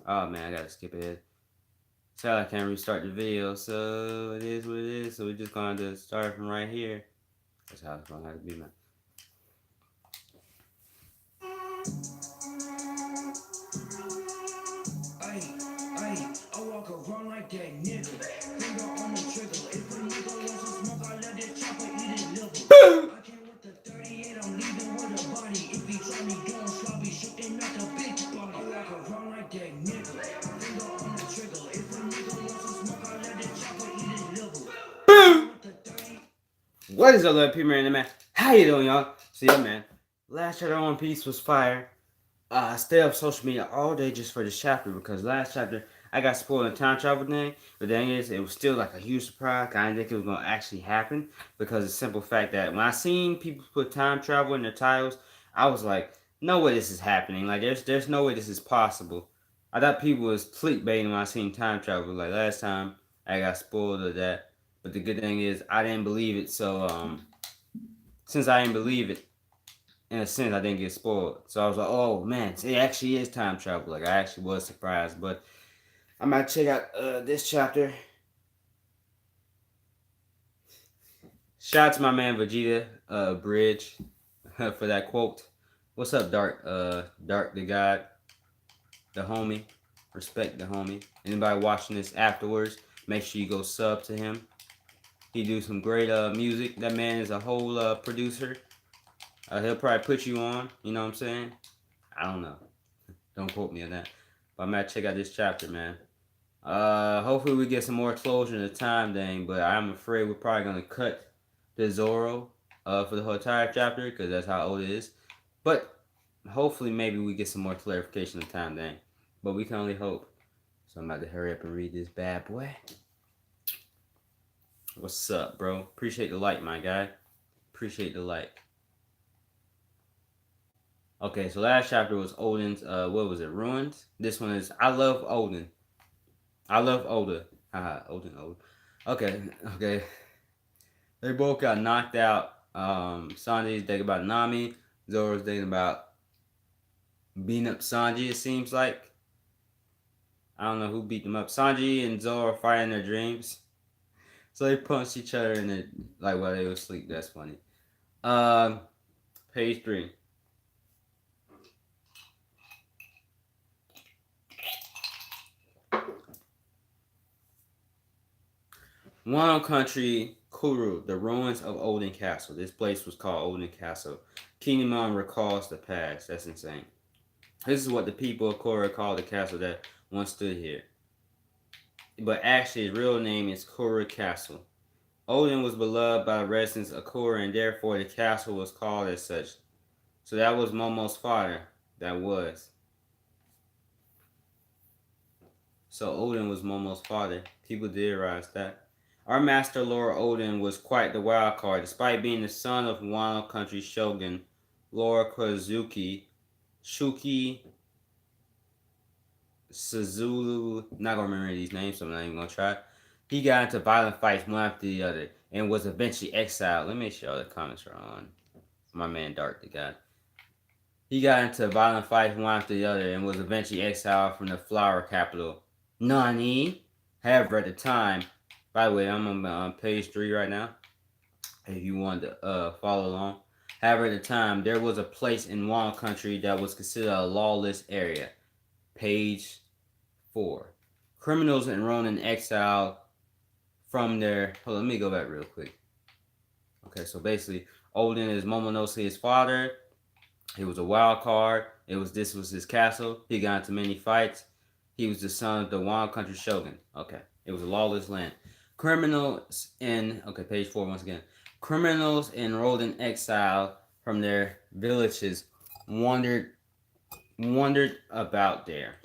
Oh man, I gotta skip ahead. So I can't restart the video, so it is what it is. So we're just going to start from right here. That's how it's gonna have to be, man. I walk around like that nigga. Finger on the trigger. If a nigga wants some smoke, I let that chopper eat his liver. I came with the 38, I'm leaving with a body. If he try me doing sloppy shit, then not the big body. I walk around like that nigga. Finger on the trigger. If a nigga wants some smoke, I let that chopper eat his liver. Boom! What is up, little people, man? How you doing, y'all? So yeah, man. Last chapter on One Piece was fire. I stayed up social media all day just for this chapter because last chapter I got spoiled in time travel thing. But the thing is, it was still like a huge surprise. I didn't think it was gonna actually happen because of the simple fact that when I seen people put time travel in their titles, I was like, no way this is happening. Like there's no way this is possible. I thought people was clickbaiting when I seen time travel. Like last time I got spoiled of that. But the good thing is I didn't believe it. So since I didn't believe it, in a sense, I didn't get spoiled. So I was like, oh man, it actually is time travel. Like I actually was surprised. But I might check out this chapter. Shout out to my man Vegeta Bridge for that quote. What's up, Dark? Dark the God, the homie. Respect the homie. Anybody watching this afterwards, make sure you go sub to him. He do some great music. That man is a whole producer. He'll probably put you on. You know what I'm saying? I don't know. Don't quote me on that. But I'm gonna check out this chapter, man. Hopefully we get some more closure in the time thing, but I'm afraid we're probably gonna cut the Zoro for the whole entire chapter because that's how old it is. But hopefully maybe we get some more clarification of the time thing. But we can only hope. So I'm about to hurry up and read this bad boy. What's up, bro? Appreciate the like, my guy. Appreciate the like. Okay, so last chapter was Odin's what was it, Ruins? This one is I love Odin. I love Oda. Haha, Odin. Okay. They both got knocked out. Sanji's thinking about Nami. Zoro's thinking about beating up Sanji, it seems like. I don't know who beat them up. Sanji and Zoro are fighting their dreams. So they punched each other in the like while they were asleep. That's funny. Um, page 3. Wano Country, Kuru, the ruins of Odin Castle. This place was called Odin Castle. Kinemon recalls the past. That's insane. This is what the people of Korra call the castle that once stood here. But actually, his real name is Korra Castle. Odin was beloved by the residents of Korra, and therefore the castle was called as such. So that was Momo's father. That was. So Odin was Momo's father. People did realize that. Our master Lord Odin was quite the wild card. Despite being the son of Wano Country shogun Lord Kozuki, Shuki Suzulu, not gonna remember these names, so I'm not even gonna try. He got into violent fights one after the other and was eventually exiled. Let me make sure all the comments are on. My man Dark the guy. He got into violent fights one after the other and was eventually exiled from the flower capital, Nani. However, at the time, by the way, I'm on page 3 right now. If you want to follow along. However, at the time, there was a place in Wano country that was considered a lawless area. Page 4. Criminals enrolled in exile from their. Hold on, let me go back real quick. Okay, so basically, Odin is Momonosuke's father. He was a wild card. This was his castle. He got into many fights. He was the son of the Wano country shogun. Okay, it was a lawless land. Criminals in page 4 once again. Criminals enrolled in exile from their villages wandered about there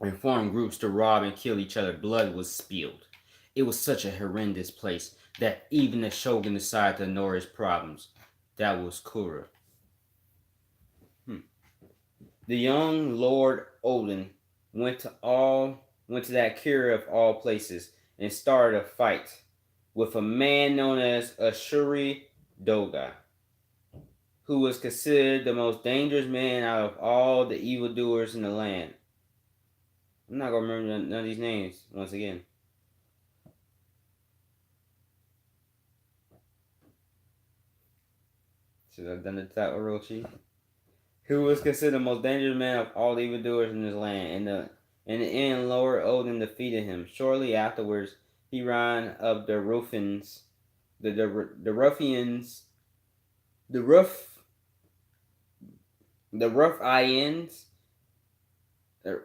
and formed groups to rob and kill each other. Blood was spilled. It was such a horrendous place that even the shogun decided to ignore his problems. That was Kura. The young Lord Odin went to that Kira of all places and started a fight with a man known as Ashuri Doga, who was considered the most dangerous man out of all the evildoers in the land. I'm not gonna remember none of these names once again. Should have done the top Orochi. Who was considered the most dangerous man of all the evildoers in his land. In the end, Lord Odin defeated him. Shortly afterwards, he ran up the ruffians, the ruffians, the rough, the rough ians, the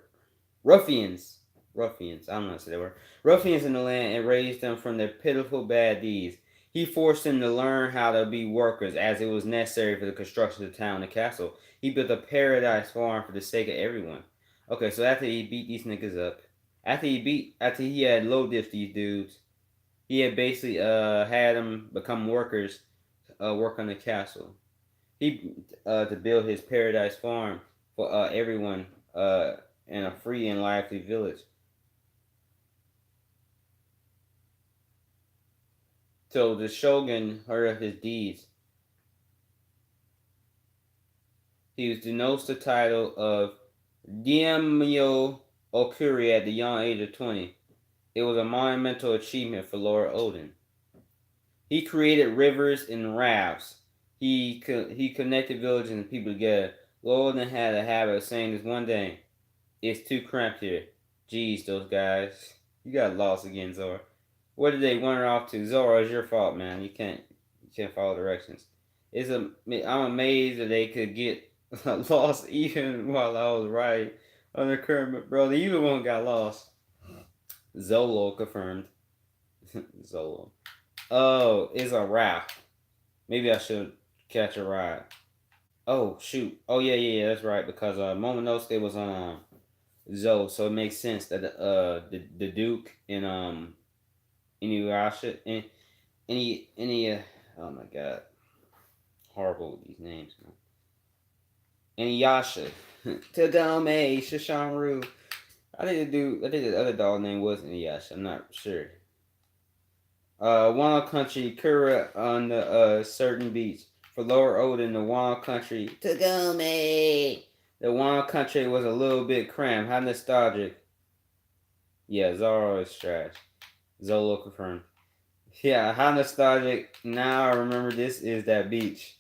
ruffians, ruffians. I don't know how to say that word. Ruffians in the land and raised them from their pitiful bad deeds. He forced them to learn how to be workers, as it was necessary for the construction of the town and castle. He built a paradise farm for the sake of everyone. Okay, so after he beat these niggas up, after he had low diff these dudes, he had basically had them become workers, work on the castle. He to build his paradise farm for everyone in a free and lively village. So the shogun heard of his deeds. He was denounced the title of Daimyo Okuri at the young age of 20. It was a monumental achievement for Lord Odin. He created rivers and rafts. He connected villages and people together. Lord Odin had a habit of saying this one thing: "It's too cramped here." Jeez, those guys. You got lost again, Zora. Where did they wander off to? Zora, it's your fault, man. You can't follow directions. I'm amazed that they could get lost even while I was riding on the current, bro. The evil one got lost. Zolo confirmed. Zolo. Oh, it's a raft. Maybe I should catch a ride. Oh shoot. Oh yeah. That's right. Because Momonosuke was on Zoe, so it makes sense that the Duke and Inuyasha and any oh my god, horrible with these names, man. Inuyasha, Tadame, Shishanru. I think the other dog name was Inuyasha. I'm not sure. Wano Country, Kura on the certain beach. For Lower Odin, the Wano Country, Tagame. The Wano Country was a little bit cramped. How nostalgic. Yeah, Zoro is trash. Zolo confirmed. Yeah, how nostalgic. Now I remember this is that beach.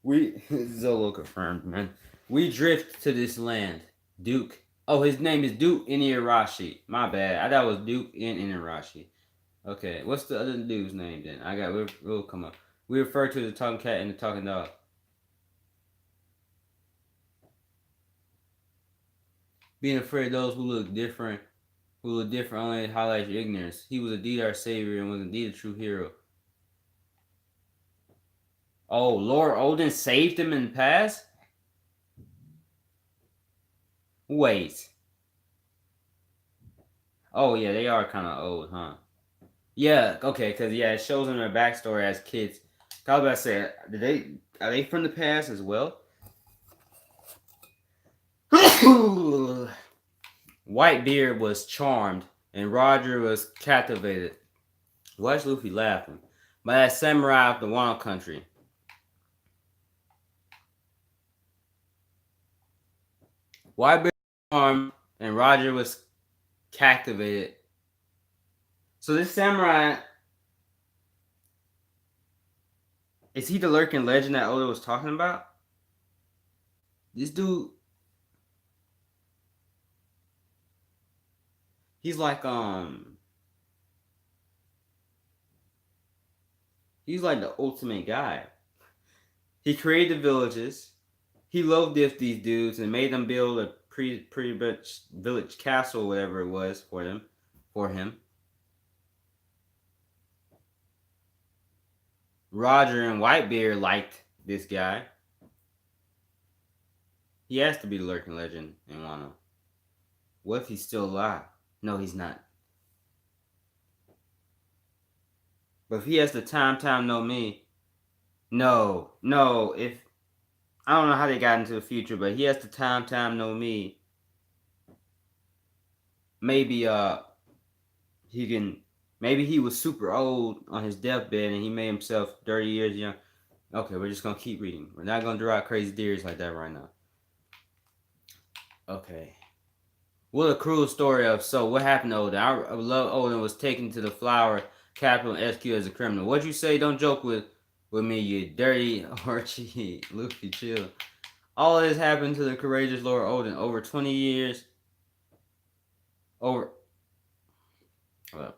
We Zolo confirmed, man. We drift to this land. Duke. Oh, his name is Duke Inuyarashi. My bad. I thought it was Duke in Inuyarashi. Okay, what's the other dude's name then? We'll come up. We refer to the talking cat and the talking dog. Being afraid of those who look different only highlights your ignorance. He was indeed our savior and was indeed a true hero. Oh, Lord Odin saved him in the past? Wait. Oh yeah, they are kind of old, huh? Yeah, okay, because yeah, it shows them their backstory as kids. I was about to say, are they from the past as well? Whitebeard was charmed, and Roger was captivated. Why is Luffy laughing? By that samurai of the Wano country. Whitebeard was charmed, and Roger was captivated. So this samurai, is he the lurking legend that Oda was talking about? This dude, he's like he's like the ultimate guy. He created the villages. He loved these dudes and made them build a pretty much village castle, whatever it was for him. Roger and Whitebeard liked this guy. He has to be the lurking legend in Wano. What if he's still alive? No, he's not. But if he has the time no me, no. If I don't know how they got into the future, but he has the time no me. Maybe he can. Maybe he was super old on his deathbed and he made himself 30 years young. Okay, we're just gonna keep reading. We're not gonna draw out crazy theories like that right now. Okay. What a cruel story of so what happened to Odin. I love Odin was taken to the flower capital and executed as a criminal. What'd you say? Don't joke with me, you dirty Archie. Luffy, chill. All of this happened to the courageous Lord Odin over 20 years. Over uh,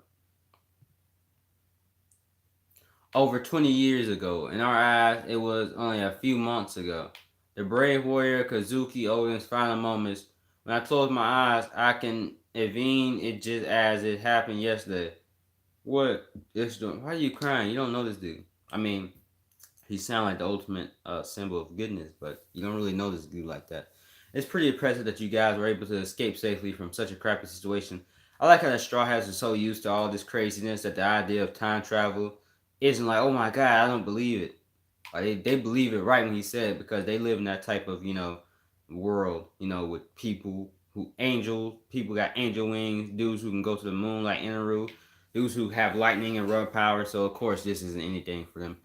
over 20 years ago. In our eyes, it was only a few months ago. The brave warrior Kazuki Odin's final moments. When I close my eyes, I can envision it just as it happened yesterday. What is doing? Why are you crying? You don't know this dude. I mean, he sounds like the ultimate symbol of goodness, but you don't really know this dude like that. It's pretty impressive that you guys were able to escape safely from such a crappy situation. I like how the Straw Hats are so used to all this craziness that the idea of time travel isn't like, oh my god, I don't believe it. Like they believe it right when he said it because they live in that type of world, with people who people got angel wings, dudes who can go to the moon like Inaru, dudes who have lightning and rub power. So of course this isn't anything for them.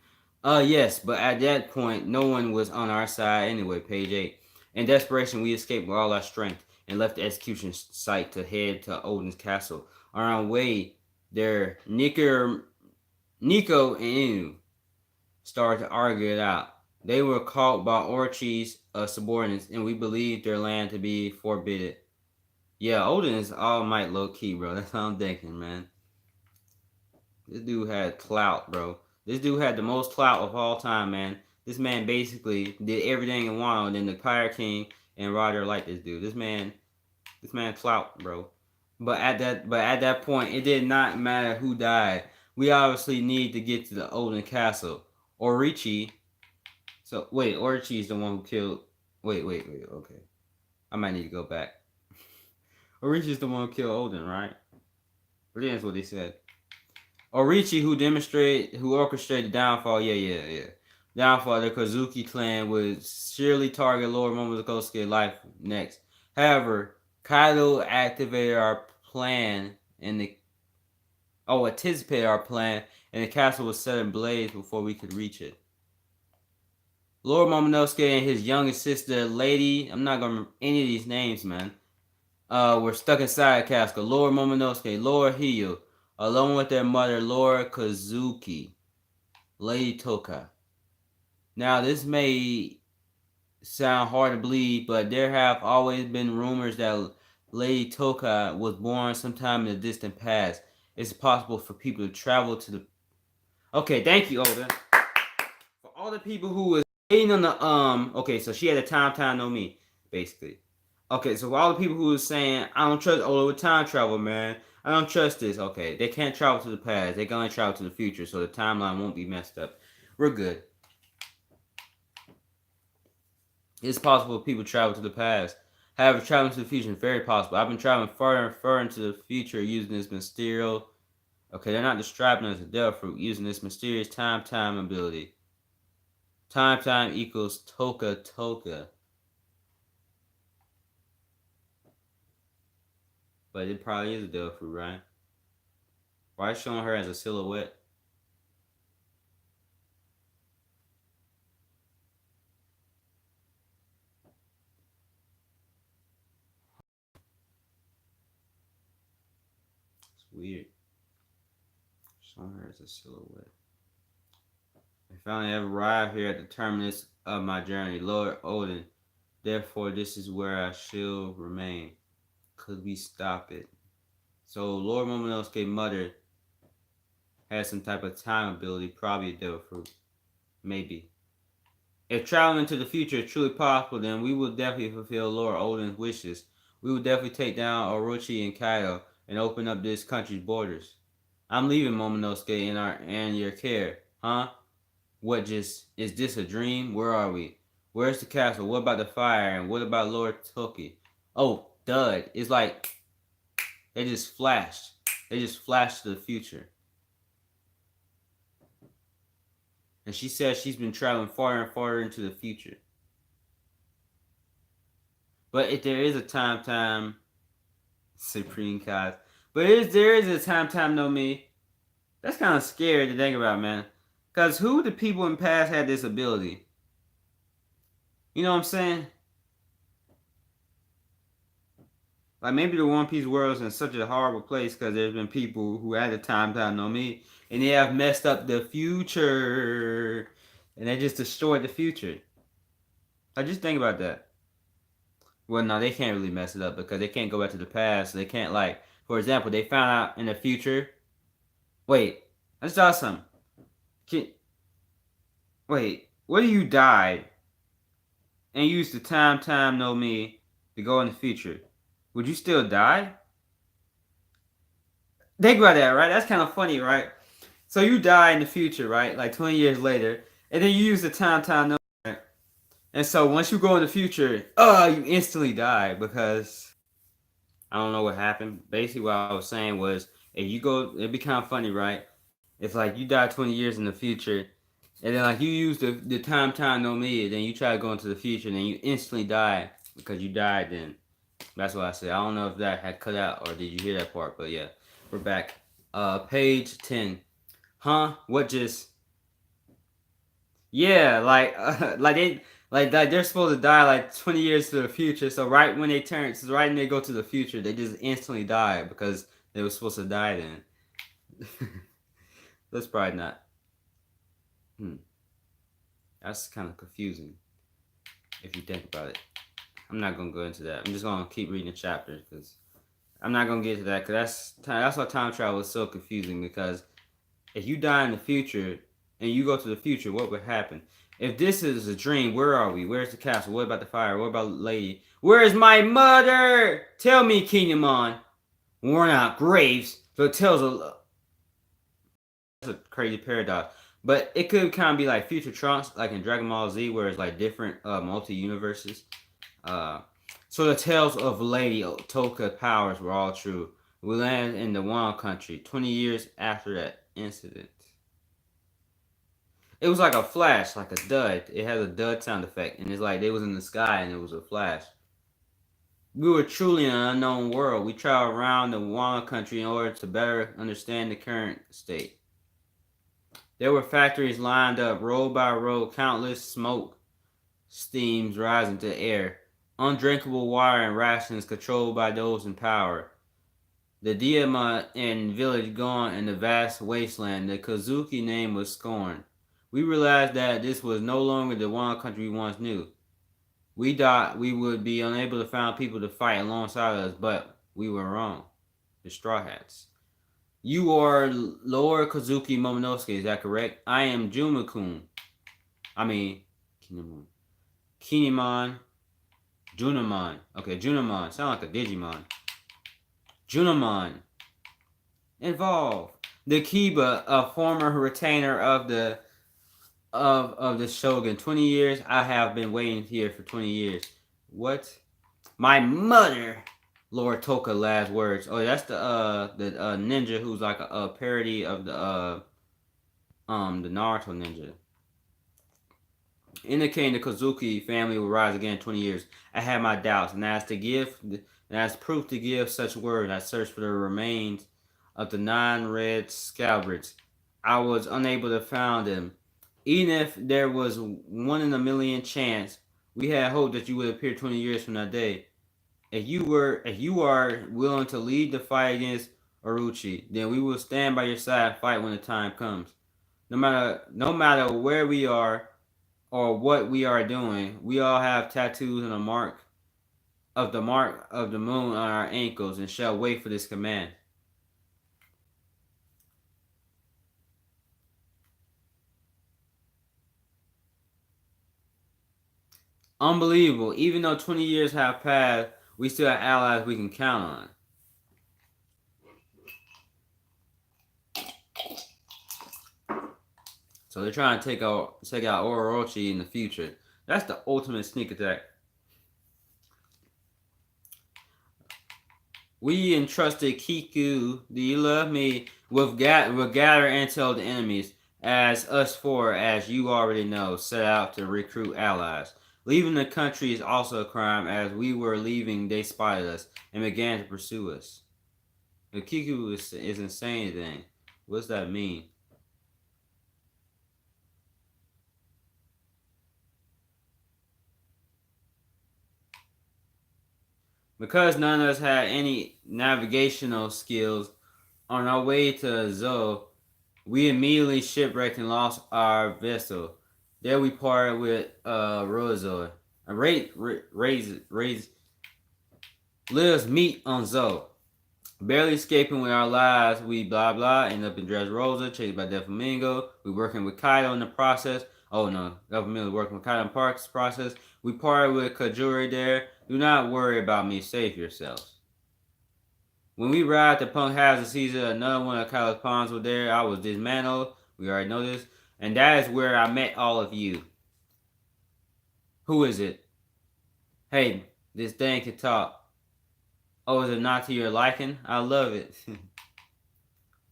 Yes, but at that point no one was on our side anyway. Page 8. In desperation, we escaped with all our strength and left the execution site to head to Odin's castle. On our way there, Nico and Inu started to argue it out. They were caught by Orchi's subordinates, and we believed their land to be forbidden. Yeah, Odin is all might low key, bro. That's what I'm thinking, man. This dude had clout, bro. This dude had the most clout of all time, man. This man basically did everything in Wano, and then the Pirate King and Roger liked this dude. This man clout, bro. But at that point, it did not matter who died. We obviously need to get to the Odin Castle. Orichi. So wait, Orichi is the one who killed. Wait. Okay, I might need to go back. Orichi is the one who killed Odin, right? But that's what they said. Orichi, who orchestrated the downfall. Yeah. Downfall of the Kazuki clan would surely target Lord Momonosuke's life next. However, Kaido activated our plan and anticipated our plan, and the castle was set ablaze before we could reach it. Lord Momonosuke and his youngest sister, Lady, I'm not gonna remember any of these names, man. Were stuck inside a castle. Lord Momonosuke, Lord Hiyo, along with their mother, Lord Kazuki, Lady Toka. Now, this may sound hard to believe, but there have always been rumors that Lady Toka was born sometime in the distant past. It's possible for people to travel to the. Okay, thank you, Oda. For all the people who was waiting on the Okay, so she had a time no me, basically. Okay, so for all the people who was saying I don't trust Oda with time travel, man. I don't trust this. Okay, they can't travel to the past. They can only travel to the future, so the timeline won't be messed up. We're good. It's possible people travel to the past. However, traveling to the future is very possible. I've been traveling further and further into the future using this mysterious. Okay, they're not describing it as a devil fruit, using this mysterious time ability. Time equals Toka. But it probably is a devil fruit, right? Why is showing her as a silhouette? It's weird. Showing her as a silhouette. I finally have arrived here at the terminus of my journey, Lord Odin. Therefore, this is where I shall remain. Could we stop it? So, Lord Momonosuke's mother has some type of time ability, probably a devil fruit. Maybe. If traveling into the future is truly possible, then we will definitely fulfill Lord Odin's wishes. We will definitely take down Orochi and Kaido and open up this country's borders. I'm leaving Momonosuke in your care, huh? What just is this a dream? Where are we? Where's the castle? What about the fire? And what about Lord Toki? Oh, dud. It's like they just flashed. They just flashed to the future. And she says she's been traveling farther and farther into the future. But if there is a time Supreme Kai. But there is a time no me. That's kind of scary to think about, man. Because who the people in the past had this ability? You know what I'm saying? Like maybe the One Piece world is in such a horrible place because there's been people who at the time don't know me, and they have messed up the future, and they just destroyed the future. I just think about that. Well, no, they can't really mess it up because they can't go back to the past. So they can't like, for example, they found out in the future. Wait, let's try something. Can, wait, what if you died and used the time no me to go in the future? Would you still die? Think about that, right? That's kind of funny, right? So you die in the future, right? Like 20 years later, and then you use the time no, right? And so once you go in the future, you instantly die because I don't know what happened. Basically, what I was saying was, if you go, it'd be kind of funny, right? It's like you die 20 years in the future, and then like you use the time no me, and then you try to go into the future, and then you instantly die because you died then. That's what I said. I don't know if that had cut out or did you hear that part, but yeah, we're back. Page 10. Huh? What just? Yeah, like they're supposed to die like 20 years to the future. So right when they turn, so right when they go to the future, they just instantly die because they were supposed to die then. That's probably not. Hmm. That's kind of confusing if you think about it. I'm not gonna go into that. I'm just gonna keep reading the chapters because I'm not gonna get to that because that's why time travel is so confusing because if you die in the future and you go to the future, what would happen? If this is a dream, where are we? Where's the castle? What about the fire? What about the lady? Where is my mother? Tell me, Kinemon. Worn out graves. So it tells a that's a crazy paradox. But it could kind of be like future Trunks, like in Dragon Ball Z, where it's like different multi universes. Uh, so the tales of Lady Toka powers were all true. We landed in the Wano country 20 years after that incident. It was like a flash, like a dud. It has a dud sound effect, and it's like they was in the sky and it was a flash. We were truly in an unknown world. We traveled around the Wano country in order to better understand the current state. There were factories lined up, row by row, countless smoke steams rising to the air, undrinkable water and rations controlled by those in power. The Diamond and village gone in the vast wasteland, the Kazuki name was scorned. We realized that this was no longer the one country we once knew. We thought we would be unable to find people to fight alongside us, but we were wrong. The Straw Hats. You are Lord Kazuki Momonosuke, is that correct? I am Jumakun. I mean, Kinemon. Kinemon. Junamon. Okay, Junamon. Sound like a Digimon. Junamon. Involve. The Kiba, a former retainer of the Shogun. 20 years. I have been waiting here for 20 years. What? My mother. Lord Toka last words. Oh, that's the ninja who's like a parody of the Naruto ninja. Indicating the Kazuki family will rise again in 20 years. I had my doubts, and as proof to give such word, I searched for the remains of the 9 red scalbards. I was unable to find them. Even if there was 1 in a million chance, we had hoped that you would appear 20 years from that day. If you are willing to lead the fight against Orochi, then we will stand by your side and fight when the time comes. No matter where we are or what we are doing, we all have tattoos and a mark of the moon on our ankles and shall wait for this command. Unbelievable. Even though 20 years have passed, we still have allies we can count on. So they're trying to take out Orochi in the future. That's the ultimate sneak attack. We entrusted Kiku, do you love me, with gather intel the enemies, as us four, as you already know, set out to recruit allies. Leaving the country is also a crime, as we were leaving, they spotted us and began to pursue us. The Kiku isn't saying anything. What does that mean? Because none of us had any navigational skills on our way to Zo, we immediately shipwrecked and lost our vessel. There we parted with Rozor. Raise let us meet on Zo. Barely escaping with our lives, we blah blah end up in Dressrosa, chased by Doflamingo. We working with Kaido in the process. Oh no, Doflamingo working with Kaido in the Parks process. We parted with Kajuri there. Do not worry about me, save yourselves. When we arrived at Punk Hazard Season, another one of Kyle's pawns was there. I was dismantled. We already know this. And that is where I met all of you. Who is it? Hey, this thing can talk. Oh, is it not to your liking? I love it.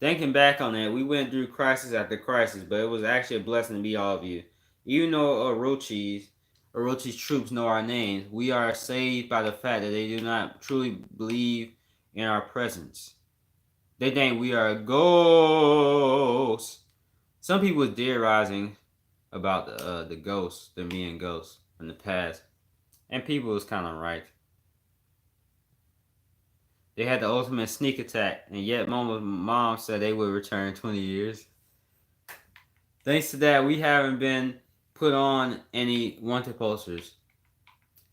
Thinking back on it, we went through crisis after crisis, but it was actually a blessing to meet all of you. Even though Orochi's troops know our names, we are saved by the fact that they do not truly believe in our presence. They think we are ghosts. Some people was theorizing about the ghosts, them being ghosts from the past, and people was kind of right. They had the ultimate sneak attack, and yet mom said they would return in 20 years. Thanks to that, we haven't been put on any wanted posters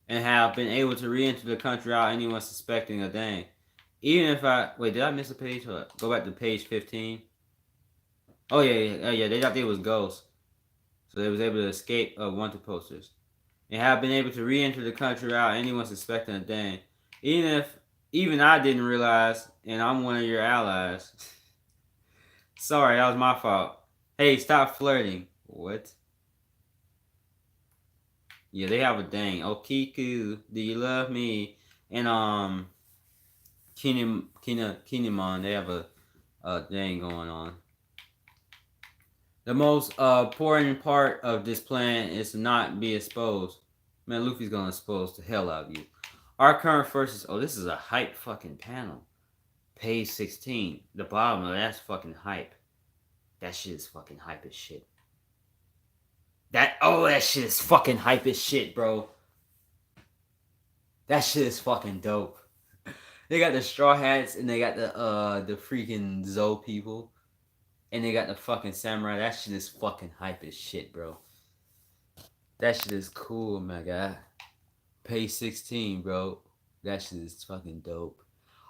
and have been able to re-enter the country without anyone suspecting a thing. Even if wait, did I miss a page? Go back to page 15. Oh yeah. They thought they was ghosts, so they was able to escape wanted posters and have been able to re-enter the country without anyone suspecting a thing. Even I didn't realize, and I'm one of your allies. Sorry, that was my fault. Hey, stop flirting. What? Yeah, they have a thing. Oh, Kiku, do you love me? And Kinemon, they have a thing going on. The most important part of this plan is to not be exposed. Man, Luffy's gonna expose the hell out of you. Our current forces. Oh, this is a hype fucking panel. Page 16. The bottom of that's fucking hype. That shit is fucking hype as shit. That shit is fucking hype as shit, bro. That shit is fucking dope. They got the straw hats and they got the freaking Zoe people. And they got the fucking samurai. That shit is fucking hype as shit, bro. That shit is cool, my guy. Page 16, bro. That shit is fucking dope.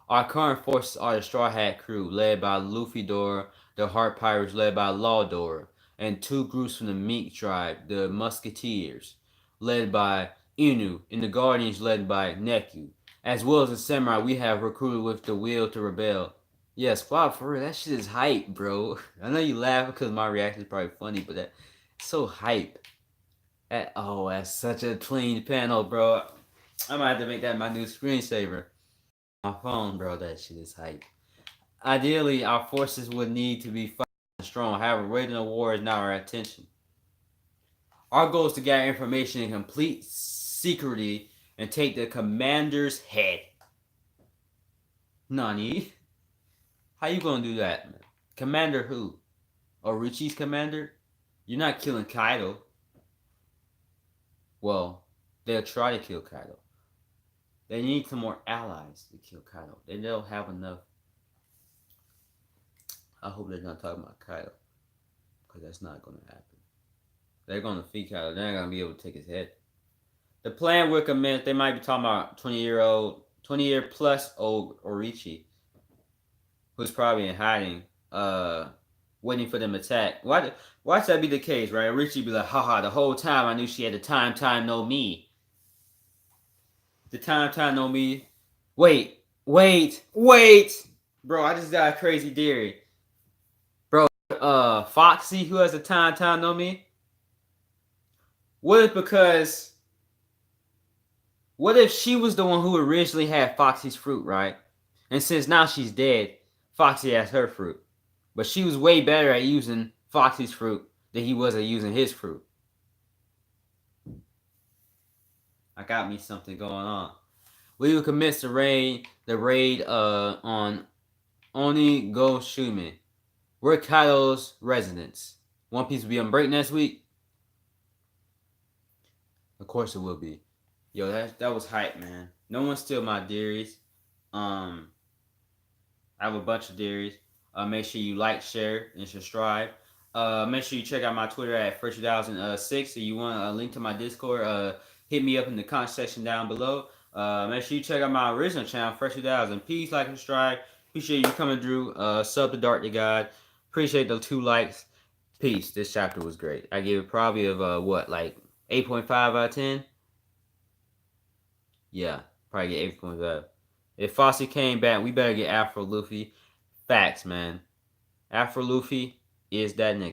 Our current forces are the Straw Hat crew, led by Luffy Dora, the Heart Pirates, led by Law Dora, and two groups from the Mink tribe, the Musketeers, led by Inu, and the Guardians, led by Neku, as well as the Samurai we have recruited with the will to rebel. Yes, wow, for real, that shit is hype, bro. I know you laugh because my reaction is probably funny, but that's so hype. That's such a clean panel, bro. I might have to make that my new screensaver. My phone, bro, that shit is hype. Ideally, our forces would need to be strong. However, waging a war is not our intention. Our goal is to gather information in complete secrecy and take the commander's head. Nani? How you gonna do that, man? Commander who? Orochi's commander? You're not killing Kaido. Well, they'll try to kill Kaido. They need some more allies to kill Kaido. They don't have enough. I hope they're not talking about Kaido. Because that's not going to happen. They're going to defeat Kaido. They're not going to be able to take his head. The plan would commence. They might be talking about 20-year plus old Orochi. Who's probably in hiding. Waiting for them to attack. Why should that be the case, right? Orochi be like, haha, the whole time I knew she had the time no me. The time no me. Wait. Bro, I just got a crazy theory. Bro, Foxy, who has the time no me? What if she was the one who originally had Foxy's fruit, right? And since now she's dead, Foxy has her fruit. But she was way better at using Foxy's fruit than he was at using his fruit. I got me something going on. We will commence the raid on Onigashima. We're Kaido's residents. One Piece will be on break next week? Of course it will be. Yo, that was hype, man. No one steal my theories. Um, I have a bunch of theories. Make sure you like, share, and subscribe. Make sure you check out my Twitter at first2006. If you want a link to my Discord, hit me up in the comment section down below. Make sure you check out my original channel, First 2000. Peace, like, and subscribe. Appreciate you coming through. Sub to Dark to God. Appreciate the 2 likes. Peace. This chapter was great. I give it probably of what, like 8.5 out of 10. Yeah, probably get 8.5. If Fossey came back, we better get Afro Luffy. Facts, man. Afro Luffy is that nigga.